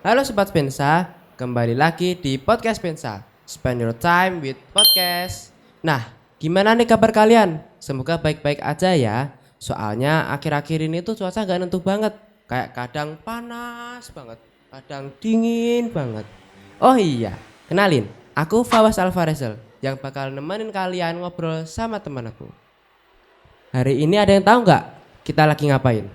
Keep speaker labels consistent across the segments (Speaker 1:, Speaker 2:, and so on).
Speaker 1: Halo Sobat Pensa, kembali lagi di Podcast Pensa. Spend your time with podcast. Nah, gimana nih kabar kalian? Semoga baik-baik aja ya. Soalnya akhir-akhir ini tuh cuaca gak nentu banget. Kayak kadang panas banget, kadang dingin banget. Oh iya, kenalin, aku Fawas Alvarezel yang bakal nemenin kalian ngobrol sama teman aku. Hari ini ada yang tahu nggak kita lagi ngapain?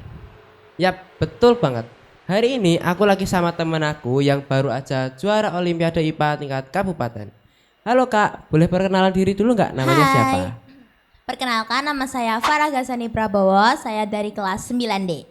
Speaker 1: Yap, betul banget. Hari ini aku lagi sama temen aku yang baru aja juara Olimpiade IPA tingkat kabupaten. Halo Kak, boleh perkenalan diri dulu nggak? Namanya
Speaker 2: Hai,
Speaker 1: siapa?
Speaker 2: perkenalkan nama saya Farah Gasani Prabowo, saya dari kelas 9D.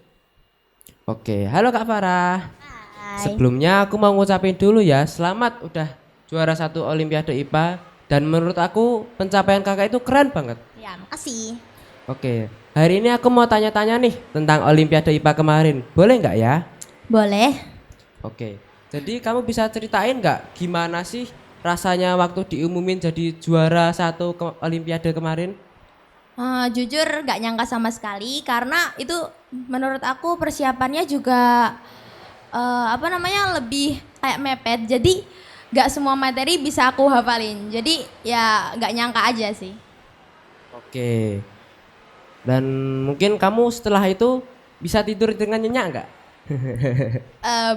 Speaker 1: Oke, halo Kak Farah.
Speaker 2: Hai.
Speaker 1: Sebelumnya aku mau ngucapin dulu ya, selamat udah juara satu Olimpiade IPA. Dan menurut aku pencapaian kakak itu keren banget.
Speaker 2: Ya, makasih.
Speaker 1: Oke, hari ini aku mau tanya-tanya nih tentang Olimpiade IPA kemarin. Boleh nggak ya?
Speaker 2: Boleh.
Speaker 1: Oke, jadi kamu bisa ceritain nggak gimana sih rasanya waktu diumumin jadi juara satu Olimpiade kemarin?
Speaker 2: Jujur gak nyangka sama sekali karena itu menurut aku persiapannya juga lebih kayak mepet. Jadi gak semua materi bisa aku hafalin. Jadi ya gak nyangka aja sih.
Speaker 1: Oke, dan mungkin kamu setelah itu bisa tidur dengan nyenyak nggak?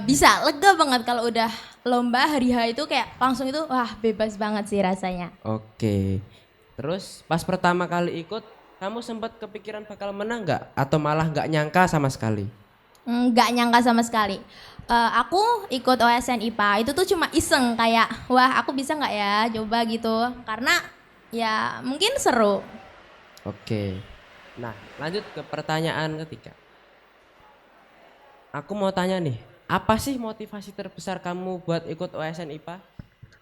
Speaker 2: Bisa lega banget kalau udah lomba hari H itu kayak langsung itu wah bebas banget sih rasanya.
Speaker 1: Oke, terus pas pertama kali ikut, kamu sempat kepikiran bakal menang nggak? Atau malah nggak nyangka sama sekali?
Speaker 2: Nggak nyangka sama sekali. Aku ikut OSN IPA itu tuh cuma iseng kayak wah aku bisa nggak ya coba gitu karena ya mungkin seru.
Speaker 1: Oke, nah lanjut ke pertanyaan ketiga. Aku mau tanya nih, apa sih motivasi terbesar kamu buat ikut OSN IPA?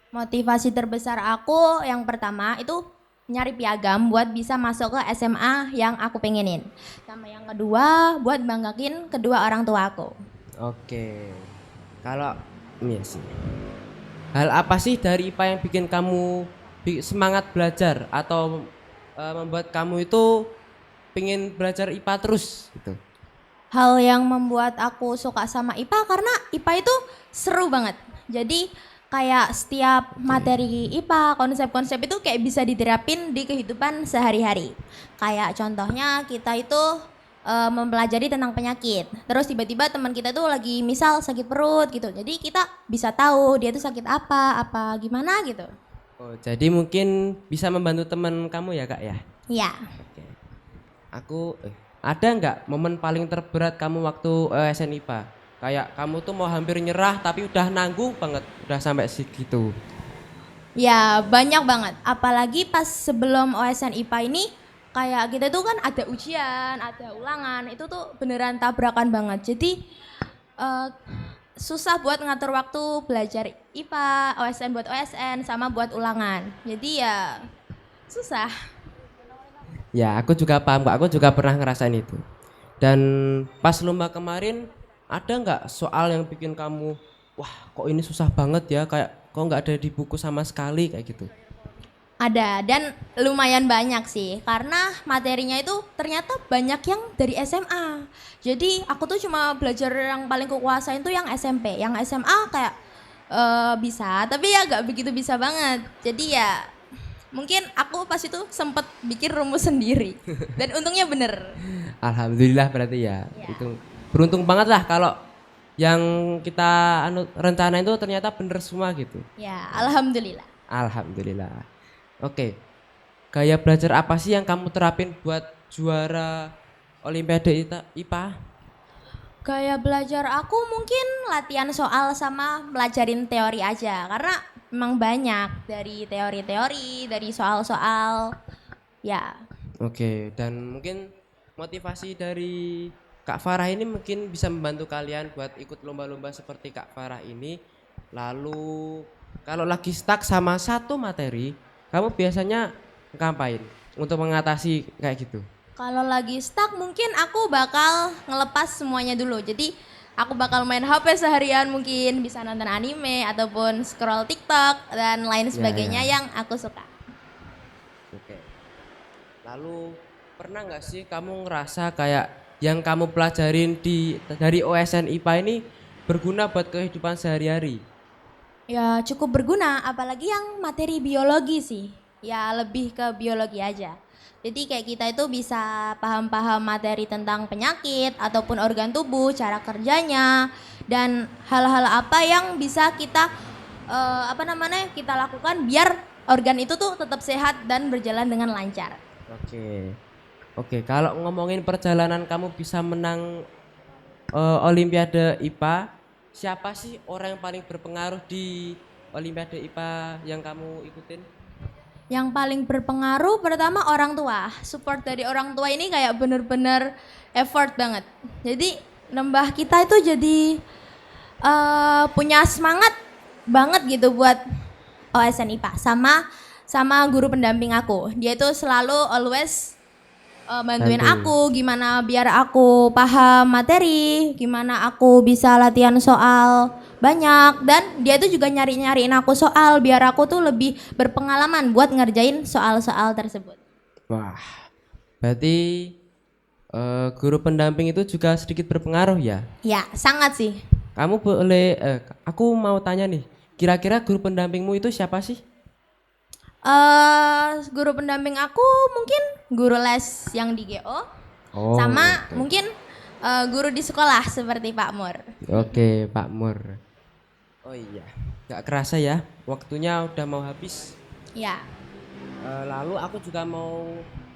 Speaker 2: Motivasi terbesar aku yang pertama itu nyari piagam buat bisa masuk ke SMA yang aku pengenin. Sama yang kedua buat banggakin kedua orang tua aku.
Speaker 1: Oke, kalau ini sih, hal apa sih dari IPA yang bikin kamu semangat belajar atau membuat kamu itu pengen belajar IPA terus gitu?
Speaker 2: Hal yang membuat aku suka sama IPA karena IPA itu seru banget. Jadi kayak setiap materi IPA, konsep-konsep itu kayak bisa diterapin di kehidupan sehari-hari. Kayak contohnya kita itu mempelajari tentang penyakit. Terus tiba-tiba teman kita tuh lagi misal sakit perut gitu. Jadi kita bisa tahu dia tuh sakit apa gimana gitu.
Speaker 1: Oh, jadi mungkin bisa membantu teman kamu ya kak ya?
Speaker 2: Ya.
Speaker 1: Oke. Aku ada nggak momen paling terberat kamu waktu OSN IPA? Kayak kamu tuh mau hampir nyerah tapi udah nanggung banget, udah sampai segitu.
Speaker 2: Ya banyak banget, apalagi pas sebelum OSN IPA ini kayak kita tuh kan ada ujian, ada ulangan, itu tuh beneran tabrakan banget. Jadi eh, susah buat ngatur waktu belajar IPA, OSN buat OSN, sama buat ulangan. Jadi ya susah.
Speaker 1: Ya, aku juga paham kok. Aku juga pernah ngerasain itu. Dan pas lomba kemarin, ada nggak soal yang bikin kamu, wah kok ini susah banget ya, kayak kok nggak ada di buku sama sekali kayak gitu.
Speaker 2: Ada dan lumayan banyak sih karena materinya itu ternyata banyak yang dari SMA. Jadi aku tuh cuma belajar yang paling kukuasain tuh yang SMP, yang SMA kayak bisa, tapi ya gak begitu bisa banget. Jadi ya mungkin aku pas itu sempet bikin rumus sendiri dan untungnya bener.
Speaker 1: Alhamdulillah berarti ya.
Speaker 2: Ya,
Speaker 1: Itu beruntung banget lah kalau yang kita rencana itu ternyata bener semua gitu.
Speaker 2: ya alhamdulillah.
Speaker 1: Alhamdulillah. Oke, gaya belajar apa sih yang kamu terapin buat juara Olimpiade IPA?
Speaker 2: Kayak belajar aku mungkin latihan soal sama belajarin teori aja karena memang banyak dari teori-teori, dari soal-soal. Ya,
Speaker 1: Oke, dan mungkin motivasi dari Kak Farah ini mungkin bisa membantu kalian buat ikut lomba-lomba seperti Kak Farah ini. Lalu kalau lagi stuck sama satu materi, kamu biasanya ngapain untuk mengatasi kayak gitu?
Speaker 2: kalau lagi stuck mungkin aku bakal ngelepas semuanya dulu. Jadi aku bakal main HP seharian mungkin bisa nonton anime ataupun scroll TikTok dan lain
Speaker 1: Ya,
Speaker 2: sebagainya
Speaker 1: ya.
Speaker 2: yang aku suka.
Speaker 1: Oke. Lalu pernah nggak sih kamu ngerasa kayak yang kamu pelajarin dari OSN IPA ini berguna buat kehidupan sehari-hari?
Speaker 2: Ya cukup berguna, apalagi yang materi biologi sih. Ya lebih ke biologi aja. Jadi kayak kita itu bisa paham-paham materi tentang penyakit ataupun organ tubuh, cara kerjanya, dan hal-hal apa yang bisa kita kita lakukan biar organ itu tuh tetap sehat dan berjalan dengan lancar.
Speaker 1: Oke. Oke, kalau ngomongin perjalanan kamu bisa menang Olimpiade IPA, siapa sih orang yang paling berpengaruh di Olimpiade IPA yang kamu ikutin?
Speaker 2: Yang paling berpengaruh pertama orang tua. Support dari orang tua ini kayak bener-bener effort banget. Jadi nambah kita itu jadi punya semangat banget gitu buat OSN IPA sama guru pendamping aku. Dia itu selalu always bantuin aku gimana biar aku paham materi, gimana aku bisa latihan soal banyak, dan dia tuh juga nyariin aku soal biar aku tuh lebih berpengalaman buat ngerjain soal-soal tersebut.
Speaker 1: Wah, berarti guru pendamping itu juga sedikit berpengaruh ya?
Speaker 2: Ya, sangat sih.
Speaker 1: Kamu boleh, aku mau tanya nih, kira-kira guru pendampingmu itu siapa sih?
Speaker 2: Guru pendamping aku mungkin guru les yang di GO, sama
Speaker 1: oke.
Speaker 2: mungkin guru di sekolah seperti Pak Mur.
Speaker 1: Oke, Pak Mur. Oh iya, nggak kerasa ya, waktunya udah mau habis.
Speaker 2: Ya,
Speaker 1: Lalu aku juga mau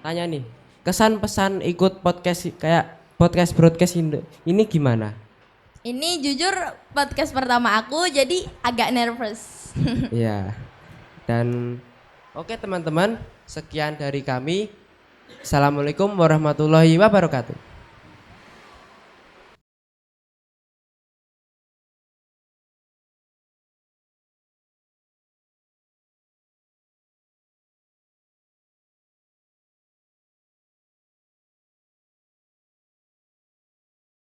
Speaker 1: tanya nih, kesan pesan ikut podcast kayak podcast broadcast ini gimana?
Speaker 2: ini jujur podcast pertama aku jadi agak nervous.
Speaker 1: Iya. Dan oke teman-teman, sekian dari kami. Assalamualaikum warahmatullahi wabarakatuh.